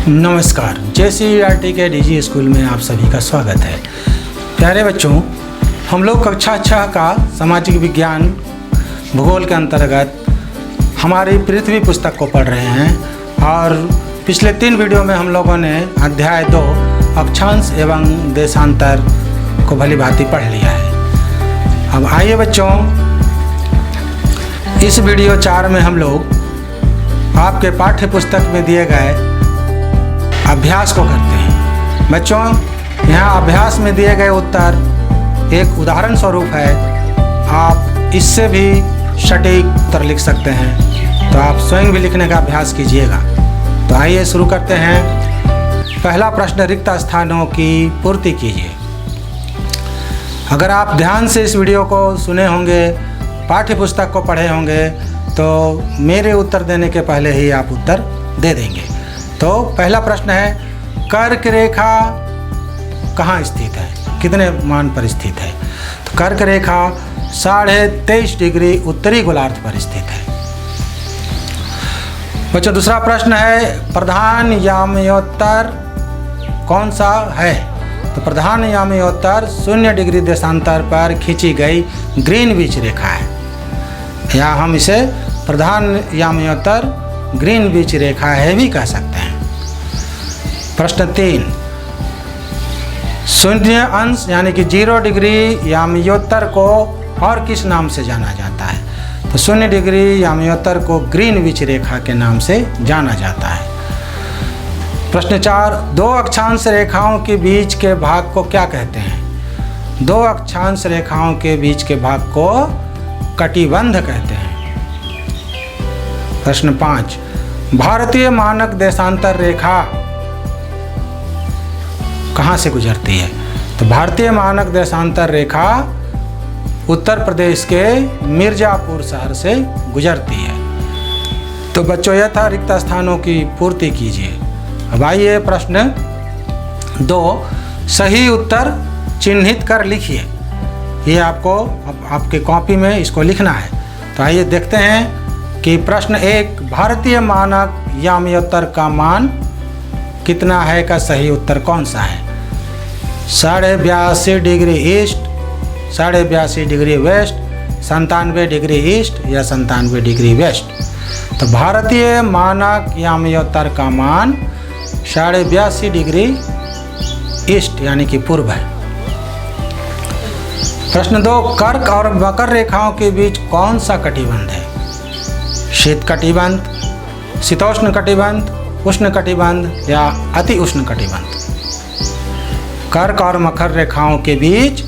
नमस्कार, JCERT के DG school में आप सभी का स्वागत है। प्यारे बच्चों, हम लोग कक्षा 6 का सामाजिक विज्ञान भूगोल के अंतर्गत हमारी पृथ्वी पुस्तक को पढ़ रहे हैं और पिछले 3 वीडियो में हम लोगों ने अध्याय 2 अक्षांश एवं देशांतर को भली भांति पढ़ लिया है। अब आइए बच्चों, इस वीडियो 4 में हम लोग आपके पाठ्य पुस्तक में दिए गए अभ्यास को करते हैं। बच्चों, यहाँ अभ्यास में दिए गए उत्तर एक उदाहरण स्वरूप है। आप इससे भी सटीक उत्तर लिख सकते हैं, तो आप स्वयं भी लिखने का अभ्यास कीजिएगा। तो आइए शुरू करते हैं। पहला प्रश्न, रिक्त स्थानों की पूर्ति कीजिए। अगर आप ध्यान से इस वीडियो को सुने होंगे, पाठ्य पुस्तक को पढ़े होंगे, तो मेरे उत्तर देने के पहले ही आप उत्तर दे देंगे। तो पहला प्रश्न है, कर्क रेखा कहाँ स्थित है, कितने मान पर स्थित है? तो कर्क रेखा 23.5 डिग्री उत्तरी गोलार्ध पर स्थित है। बच्चों, दूसरा प्रश्न है, प्रधान याम्योत्तर कौन सा है? तो प्रधान याम्योत्तर 0 डिग्री देशांतर पर खींची गई ग्रीनविच रेखा है, या हम इसे प्रधान याम्योत्तर ग्रीनविच रेखा है भी कह सकते हैं। प्रश्न 3, 0 अंश यानी कि 0 डिग्री याम्योत्तर को और किस नाम से जाना जाता है? तो 0 डिग्री याम्योत्तर को ग्रीनविच रेखा के नाम से जाना जाता है। प्रश्न 4, 2 अक्षांश रेखाओं के बीच के भाग को क्या कहते हैं? 2 अक्षांश रेखाओं के बीच के भाग को कटिबंध कहते हैं। प्रश्न 5, भारतीय मानक देशांतर रेखा कहाँ से गुजरती है? तो भारतीय मानक देशांतर रेखा उत्तर प्रदेश के मिर्जापुर शहर से गुजरती है। तो बच्चों, यह था रिक्त स्थानों की पूर्ति कीजिए। अब आइए प्रश्न 2, सही उत्तर चिन्हित कर लिखिए। ये आपको आपके कॉपी में इसको लिखना है। तो आइए देखते हैं कि प्रश्न 1, भारतीय मानक याम्योत्तर का मान कितना है का सही उत्तर कौन सा है? 82.5 degree east, 82.5 degree west, 97 degree east या 97 डिग्री वेस्ट। तो भारतीय मानक याम्योत्तर का मान 82.5 डिग्री ईस्ट यानी कि पूर्व है। प्रश्न 2, कर्क और मकर रेखाओं के बीच कौन सा कटिबंध है? शीत कटिबंध, शीतोष्ण कटिबंध, उष्ण कटिबंध या अति उष्ण कटिबंध? कर्क और मकर रेखाओं के बीच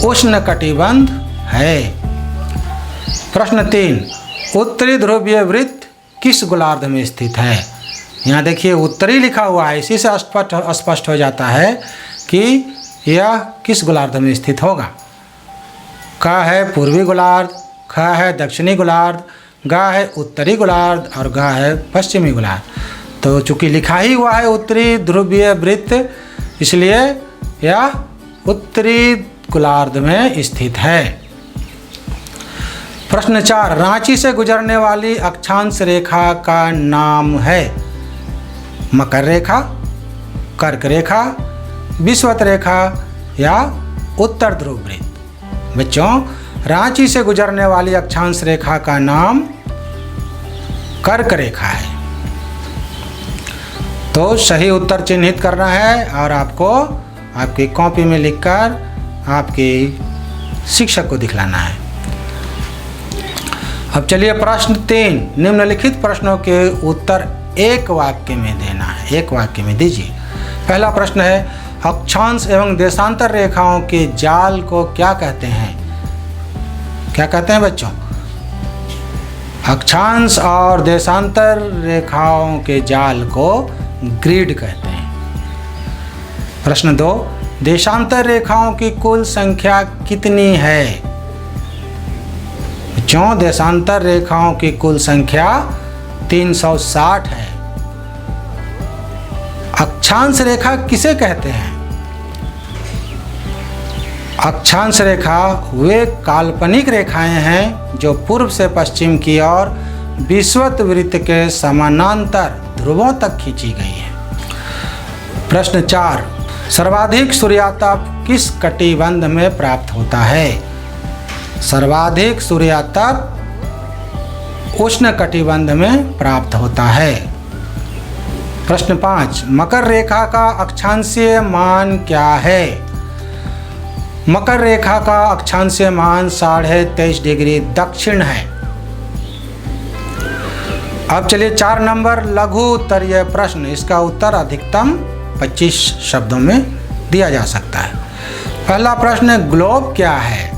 उष्ण कटिबंध है। प्रश्न 3, उत्तरी ध्रुवीय वृत्त किस गोलार्ध में स्थित है? यहाँ देखिए उत्तरी लिखा हुआ है, इसी से स्पष्ट हो जाता है कि यह किस गोलार्ध में स्थित होगा। क है पूर्वी गोलार्ध, ख है दक्षिणी गोलार्ध, ग है उत्तरी गोलार्ध और घ है पश्चिमी गोलार्ध। तो चूंकि लिखा ही हुआ है उत्तरी ध्रुवीय वृत्त, इसलिए यह उत्तरी गोलार्ध में स्थित है। प्रश्न 4, रांची से गुजरने वाली अक्षांश रेखा का नाम है? मकर रेखा, कर्क रेखा, विषुवत रेखा या उत्तर ध्रुव वृत्त? बच्चों, रांची से गुजरने वाली अक्षांश रेखा का नाम कर्क रेखा है। तो सही उत्तर चिन्हित करना है और आपको आपकी कॉपी में लिखकर आपके शिक्षक को दिखलाना है। अब चलिए प्रश्न 3, निम्नलिखित प्रश्नों के उत्तर एक वाक्य में देना है, एक वाक्य में दीजिए। पहला प्रश्न है, अक्षांश एवं देशांतर रेखाओं के जाल को क्या कहते हैं? क्या कहते हैं बच्चों? अक्षांश और देशांतर रेखाओं के जाल को ग्रिड कहते हैं। प्रश्न 2, देशांतर रेखाओं की कुल संख्या कितनी है? बच्चों, देशांतर रेखाओं की कुल संख्या 360 है। अक्षांश रेखा किसे कहते हैं? अक्षांश रेखा वे काल्पनिक रेखाएं हैं जो पूर्व से पश्चिम की ओर विषुवत वृत्त के समानांतर ध्रुवों तक खींची गई है। प्रश्न 4, सर्वाधिक सूर्यातप किस कटिबंध में प्राप्त होता है? सर्वाधिक सूर्यातप उष्ण कटिबंध में प्राप्त होता है। प्रश्न 5, मकर रेखा का अक्षांशीय मान क्या है? मकर रेखा का अक्षांशीय मान 23.5 डिग्री दक्षिण है। अब चलिए 4 नंबर लघु उत्तरीय प्रश्न, इसका उत्तर अधिकतम 25 शब्दों में दिया जा सकता है। पहला प्रश्न, ग्लोब क्या है?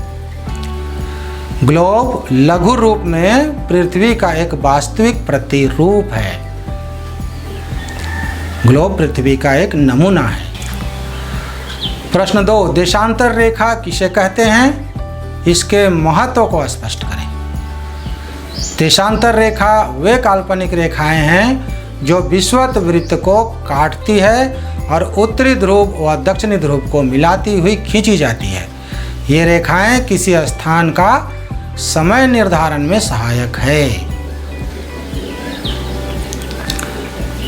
ग्लोब लघु रूप में पृथ्वी का एक वास्तविक प्रतिरूप है। ग्लोब पृथ्वी का एक नमूना है। प्रश्न 2, देशांतर रेखा किसे कहते हैं? इसके महत्व को स्पष्ट करें। देशांतर रेखा वे काल्पनिक रेखाएं हैं जो विषुवत वृत्त को काटती है और उत्तरी ध्रुव व दक्षिणी ध्रुव को मिलाती हुई खींची जाती है। ये रेखाएं किसी स्थान का समय निर्धारण में सहायक है।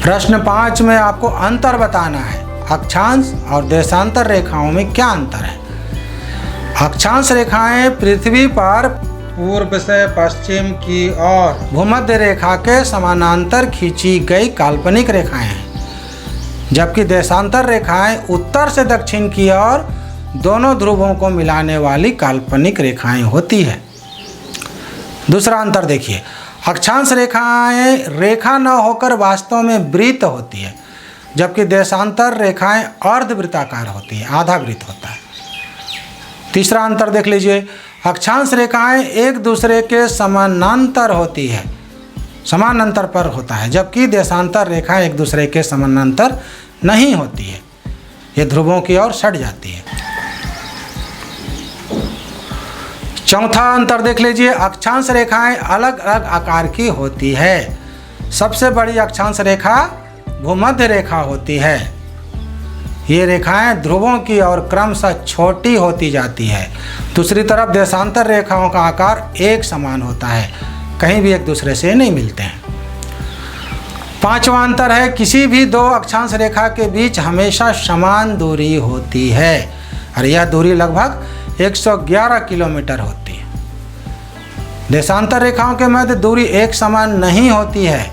प्रश्न 5 में आपको अंतर बताना है। अक्षांश और देशांतर रेखाओं में क्या अंतर है? अक्षांश रेखाएं पृथ्वी पर पूर्व से पश्चिम की ओर भूमध्य रेखा के समानांतर खींची गई काल्पनिक रेखाएं हैं, जबकि देशांतर रेखाएं उत्तर से दक्षिण की ओर दोनों ध्रुवों को मिलाने वाली काल्पनिक रेखाएं होती है। दूसरा अंतर देखिए, अक्षांश रेखाएं रेखा न होकर वास्तव में वृत्त होती है, जबकि देशांतर रेखाएं अर्धवृत्ताकार होती है, आधा वृत्त होता है। तीसरा अंतर देख लीजिए, अक्षांश रेखाएं एक दूसरे के समानांतर होती है, समानांतर पर होता है, जबकि देशांतर रेखाएं एक दूसरे के समानांतर नहीं होती है, ये ध्रुवों की ओर सट जाती है। चौथा अंतर देख लीजिए, अक्षांश रेखाएं अलग अलग आकार की होती है। सबसे बड़ी अक्षांश रेखा भूमध्य रेखा होती है। ये रेखाएं ध्रुवों की ओर क्रमशः छोटी होती जाती है। दूसरी तरफ देशांतर रेखाओं का आकार एक समान होता है, कहीं भी एक दूसरे से नहीं मिलते हैं। पांचवा अंतर है, किसी भी दो अक्षांश रेखा के बीच हमेशा समान दूरी होती है और यह दूरी लगभग 111 किलोमीटर होती है। देशांतर रेखाओं के मध्य दूरी एक समान नहीं होती है।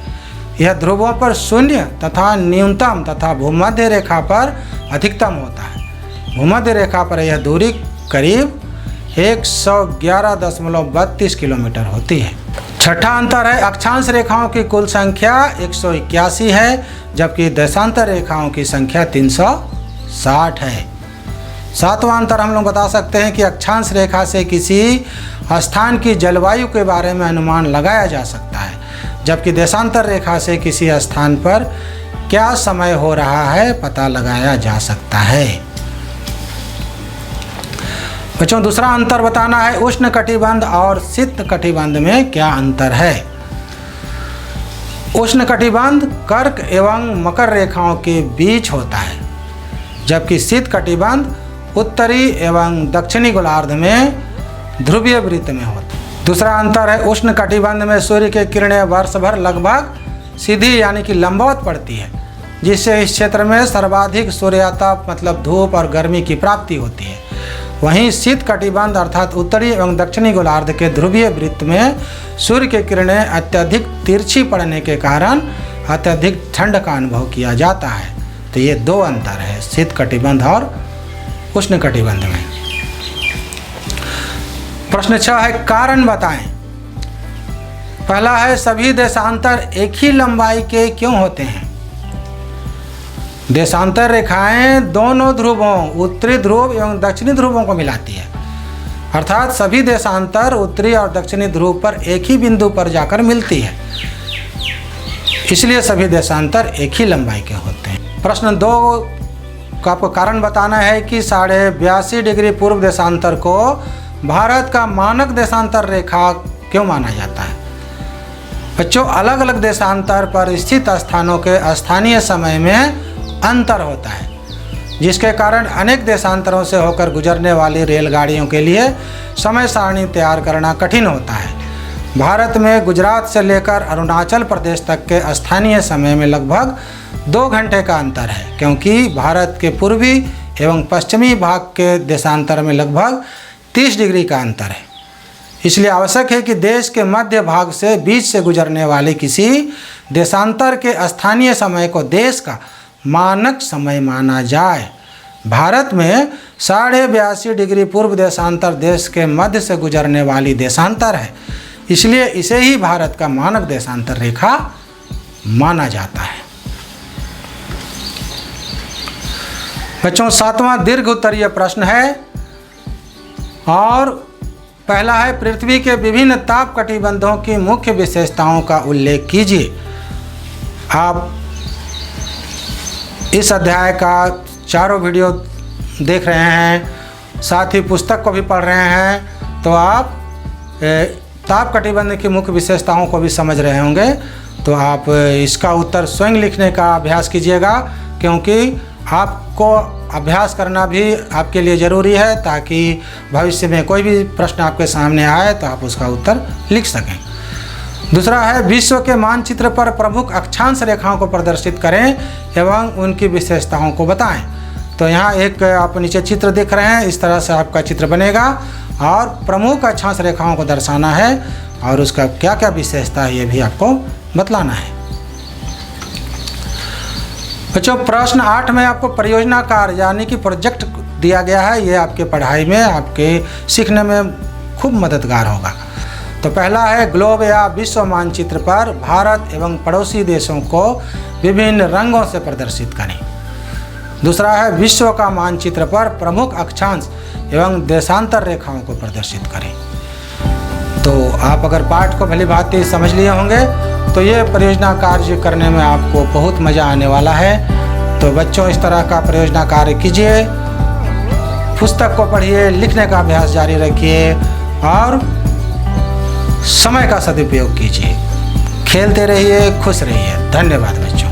यह ध्रुवों पर शून्य तथा न्यूनतम तथा भूमध्य रेखा पर अधिकतम होता है। भूमध्य रेखा पर यह दूरी करीब 111.32 किलोमीटर होती है। छठा अंतर है, अक्षांश रेखाओं की कुल संख्या 181 है, जबकि देशांतर रेखाओं की संख्या 360 है। सातवां अंतर हम लोग बता सकते हैं कि अक्षांश रेखा से किसी स्थान की जलवायु के बारे में अनुमान लगाया जा सकता है, जबकि देशांतर रेखा से किसी स्थान पर क्या समय हो रहा है पता लगाया जा सकता है। बच्चों, दूसरा अंतर बताना है, उष्ण कटिबंध और शीत कटिबंध में क्या अंतर है। उष्ण कटिबंध कर्क एवं मकर रेखाओं के बीच होता है, जबकि शीत कटिबंध उत्तरी एवं दक्षिणी गोलार्ध में ध्रुवीय वृत्त में होता है। दूसरा अंतर है, उष्ण कटिबंध में सूर्य की किरणें वर्ष भर लगभग सीधी यानी कि लंबवत पड़ती है, जिससे इस क्षेत्र में सर्वाधिक सूर्यातप मतलब धूप और गर्मी की प्राप्ति होती है। वहीं शीत कटिबंध अर्थात उत्तरी एवं दक्षिणी गोलार्ध के ध्रुवीय वृत्त में सूर्य की किरणें अत्यधिक तिरछी पड़ने के कारण अत्यधिक ठंड का अनुभव किया जाता है। तो ये दो अंतर है शीत कटिबंध और उष्ण कटिबंध में। प्रश्न 6 है, कारण बताएं। पहला है, सभी देशांतर एक ही लंबाई के क्यों होते हैं। देशांतर रेखाएं दोनों ध्रुवों उत्तरी ध्रुव एवं दक्षिणी ध्रुवों को मिलाती है, अर्थात सभी देशांतर उत्तरी और दक्षिणी ध्रुव पर एक ही बिंदु पर जाकर मिलती है, इसलिए सभी देशांतर एक ही लंबाई के होते हैं। प्रश्न 2 का आपको कारण बताना है कि 82.5 डिग्री पूर्व देशांतर को भारत का मानक देशांतर रेखा क्यों माना जाता है। बच्चों, अलग अलग देशांतर पर स्थित स्थानों के स्थानीय समय में अंतर होता है, जिसके कारण अनेक देशांतरों से होकर गुजरने वाली रेलगाड़ियों के लिए समय सारणी तैयार करना कठिन होता है। भारत में गुजरात से लेकर अरुणाचल प्रदेश तक के स्थानीय समय में लगभग 2 घंटे का अंतर है, क्योंकि भारत के पूर्वी एवं पश्चिमी भाग के देशांतर में लगभग 30 डिग्री का अंतर है। इसलिए आवश्यक है कि देश के मध्य भाग से बीच से गुजरने वाले किसी देशांतर के स्थानीय समय को देश का मानक समय माना जाए। भारत में 82.5 डिग्री पूर्व देशांतर देश के मध्य से गुजरने वाली देशांतर है, इसलिए इसे ही भारत का मानक देशांतर रेखा माना जाता है। बच्चों, 7वां दीर्घ उत्तरीय प्रश्न है और पहला है, पृथ्वी के विभिन्न ताप कटिबंधों की मुख्य विशेषताओं का उल्लेख कीजिए। आप इस अध्याय का चारों वीडियो देख रहे हैं, साथ ही पुस्तक को भी पढ़ रहे हैं, तो आप ताप कटिबंध की मुख्य विशेषताओं को भी समझ रहे होंगे। तो आप इसका उत्तर स्वयं लिखने का अभ्यास कीजिएगा, क्योंकि आपको अभ्यास करना भी आपके लिए ज़रूरी है, ताकि भविष्य में कोई भी प्रश्न आपके सामने आए तो आप उसका उत्तर लिख सकें। दूसरा है, विश्व के मानचित्र पर प्रमुख अक्षांश रेखाओं को प्रदर्शित करें एवं उनकी विशेषताओं को बताएं। तो यहाँ एक आप नीचे चित्र देख रहे हैं, इस तरह से आपका चित्र बनेगा और प्रमुख अक्षांश रेखाओं को दर्शाना है और उसका क्या क्या विशेषता है ये भी आपको बतलाना है। बच्चों, प्रश्न 8 में आपको परियोजना कार्य यानी कि प्रोजेक्ट दिया गया है। ये आपके पढ़ाई में, आपके सीखने में खूब मददगार होगा। तो पहला है, ग्लोब या विश्व मानचित्र पर भारत एवं पड़ोसी देशों को विभिन्न रंगों से प्रदर्शित करें। दूसरा है, विश्व का मानचित्र पर प्रमुख अक्षांश एवं देशांतर रेखाओं को प्रदर्शित करें। तो आप अगर पाठ को भली भांति समझ लिए होंगे तो ये परियोजना कार्य करने में आपको बहुत मज़ा आने वाला है। तो बच्चों, इस तरह का परियोजना कार्य कीजिए, पुस्तक को पढ़िए, लिखने का अभ्यास जारी रखिए और समय का सदुपयोग कीजिए। खेलते रहिए, खुश रहिए। धन्यवाद बच्चों।